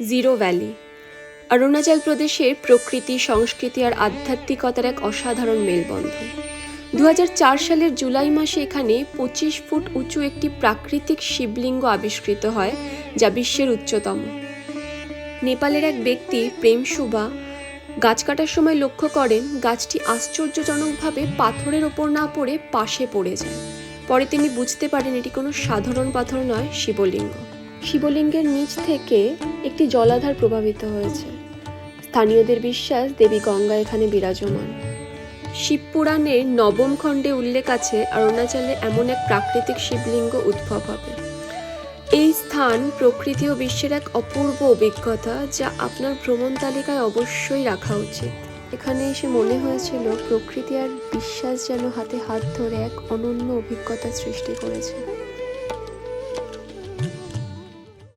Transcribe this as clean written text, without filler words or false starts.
Zero valley Arunachal প্রদেশের প্রকৃতি, সংস্কৃতি আর আধ্যাত্মিকতার এক অসাধারণ মেলবন্ধন। 2004 সালের জুলাই মাসে এখানে 25 ফুট উঁচু একটি প্রাকৃতিক শিবলিঙ্গ আবিষ্কৃত হয়, যা বিশ্বের উচ্চতম। নেপালের এক ব্যক্তি প্রেম সুবা গাছ কাটার সময় লক্ষ্য করেন গাছটি আশ্চর্যজনকভাবে পাথরের ওপর না পড়ে পাশে পড়ে যায়। পরে তিনি বুঝতে পারেন এটি কোনো সাধারণ পাথর নয়, শিবলিঙ্গ। শিবলিঙ্গের নিচ থেকে একটি জলাধার প্রবাহিত হয়েছে। স্থানীয়দের বিশ্বাস দেবী গঙ্গা এখানে বিরাজমান। শিবপুরাণের 9ম খণ্ডে উল্লেখ আছে অরুণাচলে এমন এক প্রাকৃতিক শিবলিঙ্গ উদ্ভব হবে। এই স্থান প্রকৃতি ও বিশ্বের এক অপূর্ব অভিজ্ঞতা, যা আপনার ভ্রমণ তালিকায় অবশ্যই রাখা উচিত। এখানে এসে মনে হয়েছিল প্রকৃতি আর বিশ্বাস যেন হাতে হাত ধরে এক অনন্য অভিজ্ঞতা সৃষ্টি করেছে।